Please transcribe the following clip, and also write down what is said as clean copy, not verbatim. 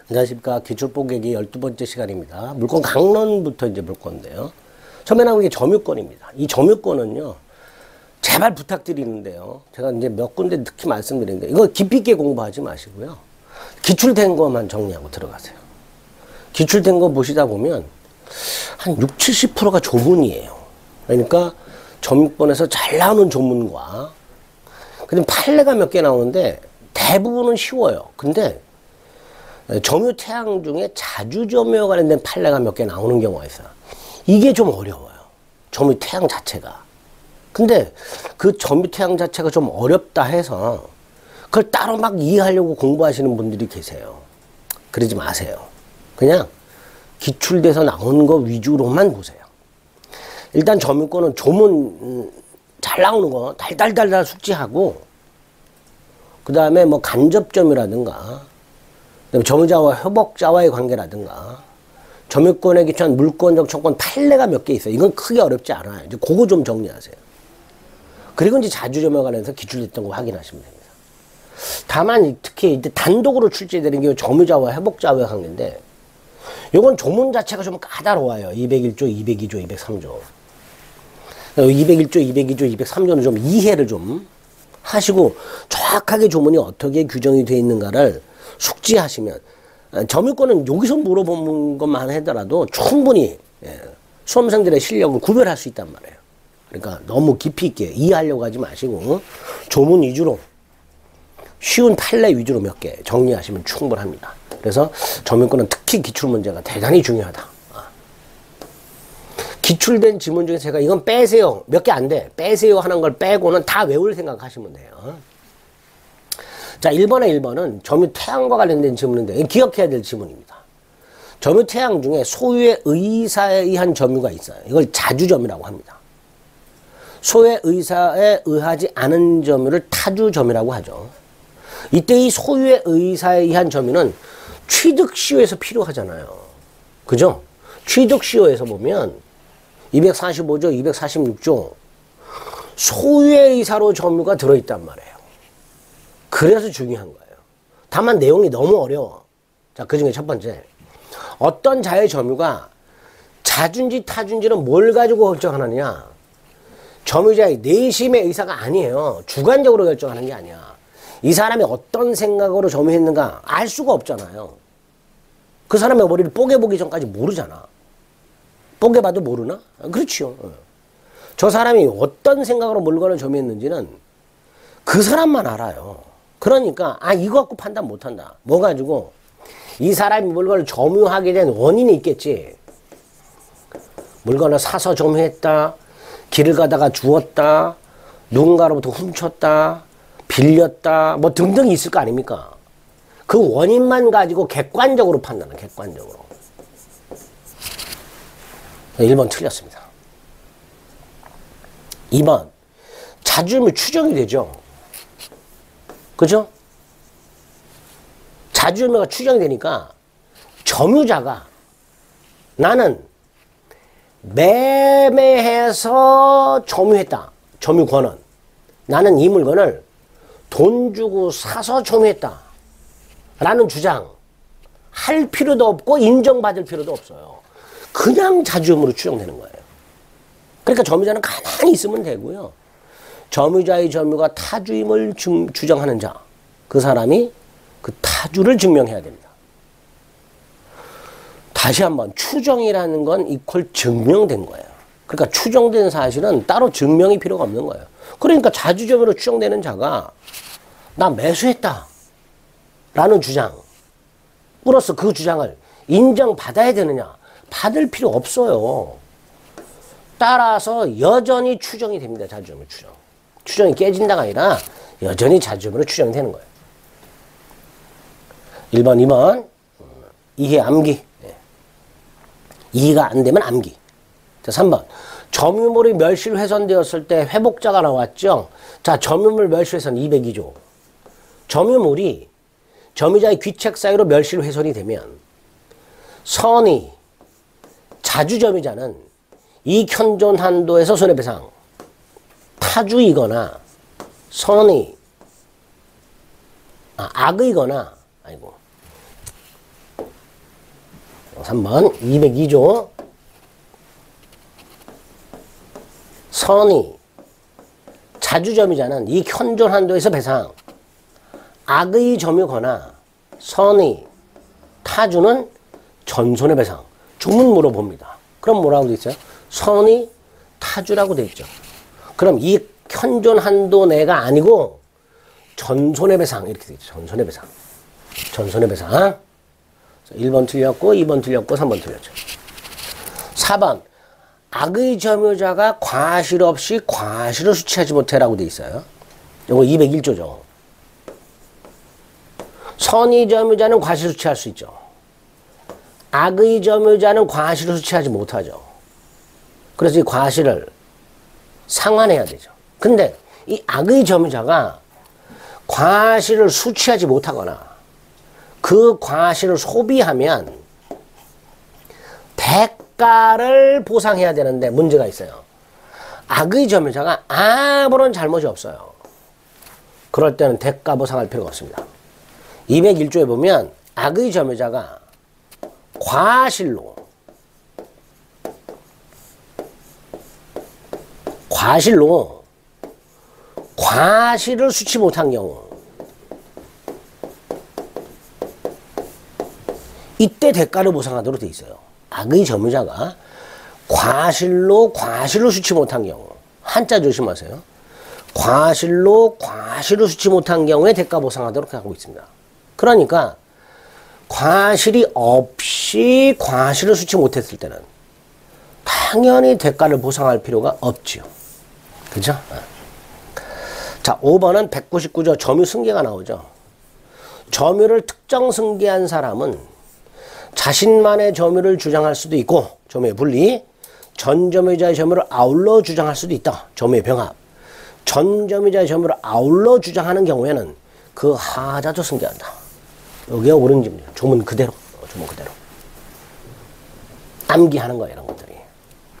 안녕하십니까. 기출뽀개기 12번째 시간입니다. 물건 강론부터 이제 볼 건데요. 처음에 나온 게 점유권입니다. 이 점유권은요, 제발 부탁드리는데요. 제가 이제 몇 군데 특히 말씀드리는데, 이거 깊이 있게 공부하지 마시고요. 기출된 것만 정리하고 들어가세요. 기출된 거 보시다 보면, 한 60, 70%가 조문이에요. 그러니까, 점유권에서 잘 나오는 조문과, 근데 판례가 몇 개 나오는데, 대부분은 쉬워요. 근데, 점유태양 중에 자주점유와 관련된 판례가 몇 개 나오는 경우가 있어요. 이게 좀 어려워요. 점유태양 자체가. 근데 그 점유태양 자체가 좀 어렵다 해서 그걸 따로 막 이해하려고 공부하시는 분들이 계세요. 그러지 마세요. 그냥 기출돼서 나온 거 위주로만 보세요. 일단 점유권은 조문 잘 나오는 거 달달달달 숙지하고, 그 다음에 뭐 간접점유라든가 점유자와 협약자와의 관계라든가, 점유권에 기초한 물권적 청권 판례가 몇 개 있어요. 이건 크게 어렵지 않아요. 이제 그거 좀 정리하세요. 그리고 이제 자주점유에 관해서 기출됐던 거 확인하시면 됩니다. 다만 특히 이제 단독으로 출제되는 게 점유자와 협약자와의 관계인데, 이건 조문 자체가 좀 까다로워요. 201조, 202조, 203조. 201조, 202조, 203조는 좀 이해를 좀 하시고 정확하게 조문이 어떻게 규정이 되어 있는가를 숙지하시면, 점유권은 여기서 물어보는 것만 하더라도 충분히 수험생들의 실력을 구별할 수 있단 말이에요. 그러니까 너무 깊이 있게 이해하려고 하지 마시고 조문 위주로, 쉬운 판례 위주로 몇 개 정리하시면 충분합니다. 그래서 점유권은 특히 기출문제가 대단히 중요하다. 기출된 지문 중에 제가 이건 빼세요, 몇 개 안 돼, 빼세요 하는 걸 빼고는 다 외울 생각하시면 돼요. 자, 1번은 점유태양과 관련된 지문인데, 기억해야 될 지문입니다. 점유태양 중에 소유의 의사에 의한 점유가 있어요. 이걸 자주점유라고 합니다. 소유의 의사에 의하지 않은 점유를 타주점유라고 하죠. 이때 이 소유의 의사에 의한 점유는 취득시효에서 필요하잖아요. 그죠? 취득시효에서 보면 245조, 246조 소유의 의사로 점유가 들어있단 말이에요. 그래서 중요한 거예요. 다만 내용이 너무 어려워. 자, 그 중에 첫 번째, 어떤 자의 점유가 자주인지 타주인지는 뭘 가지고 결정하느냐? 점유자의 내심의 의사가 아니에요. 주관적으로 결정하는 게 아니야. 이 사람이 어떤 생각으로 점유했는가 알 수가 없잖아요. 그 사람의 머리를 뽀개보기 전까지 모르잖아. 뽀개봐도 모르나? 그렇지요. 저 사람이 어떤 생각으로 물건을 점유했는지는 그 사람만 알아요. 그러니까 이거 갖고 판단 못한다. 뭐 가지고 이 사람이 물건을 점유하게 된 원인이 있겠지. 물건을 사서 점유했다, 길을 가다가 주웠다, 누군가로부터 훔쳤다, 빌렸다, 뭐 등등이 있을 거 아닙니까? 그 원인만 가지고 객관적으로 판단해. 객관적으로. 1번 틀렸습니다. 2번, 자주점유 추정이 되죠. 그죠? 자주점유가 추정이 되니까 점유자가 나는 매매해서 점유했다. 점유권은 나는 이 물건을 돈 주고 사서 점유했다 라는 주장 할 필요도 없고 인정받을 필요도 없어요. 그냥 자주점유로 추정되는 거예요. 그러니까 점유자는 가만히 있으면 되고요. 점유자의 점유가 타주임을 주장하는 자, 그 사람이 그 타주를 증명해야 됩니다. 다시 한번, 추정이라는 건 이퀄 증명된 거예요. 그러니까 추정된 사실은 따로 증명이 필요가 없는 거예요. 그러니까 자주점유로 추정되는 자가 나 매수했다 라는 주장으로서 그 주장을 인정받아야 되느냐? 받을 필요 없어요. 따라서 여전히 추정이 됩니다. 자주점유 추정. 추정이 깨진다가 아니라 여전히 자주점유로 추정이 되는 거예요. 1번, 2번 이해 암기. 이해가 안 되면 암기. 자, 3번, 점유물이 멸실 훼손되었을 때 회복자가 나왔죠. 자, 점유물 멸실 훼손 202조. 점유물이 점유자의 귀책 사유로 멸실 훼손이 되면 선의 자주점유자는 이익 현존 한도에서 손해배상, 타주이거나 선의 악의거나 3번 202조 선의 자주점유자는 이 현존 한도에서 배상 악의 점유거나 선의 타주는 전손해 배상. 주문 물어봅니다. 그럼 뭐라고 돼 있어요? 선의 타주라고 돼 있죠. 그럼 이 현존 한도 내가 아니고 전손해 배상 이렇게 돼 있죠. 전손해 배상. 전손해 배상. 1번 틀렸고 2번 틀렸고 3번 틀렸죠. 4번 악의 점유자가 과실 없이 과실을 수취하지 못해라고 돼 있어요. 이거 201조죠. 선의 점유자는 과실 수취할 수 있죠. 악의 점유자는 과실을 수취하지 못하죠. 그래서 이 과실을 상환해야 되죠. 근데 이 악의 점유자가 과실을 수취하지 못하거나 그 과실을 소비하면 대가를 보상해야 되는데 문제가 있어요. 악의 점유자가 아무런 잘못이 없어요. 그럴 때는 대가 보상할 필요가 없습니다. 201조에 보면 악의 점유자가 과실로 과실을 수취 못한 경우 이때 대가를 보상하도록 돼 있어요. 악의 점유자가 과실로 과실을 수취 못한 경우 한자 조심하세요. 과실로 과실을 수취 못한 경우에 대가 보상하도록 하고 있습니다. 그러니까 과실이 없이 과실을 수취 못했을 때는 당연히 대가를 보상할 필요가 없지요. 그죠? 자, 5번은 199조 점유 승계가 나오죠. 점유를 특정 승계한 사람은 자신만의 점유를 주장할 수도 있고 점유의 분리, 전 점유자의 점유를 아울러 주장할 수도 있다. 점유의 병합. 전 점유자의 점유를 아울러 주장하는 경우에는 그 하자도 승계한다. 여기가 옳은 집입니다. 조문 그대로. 암기하는 거예요. 이런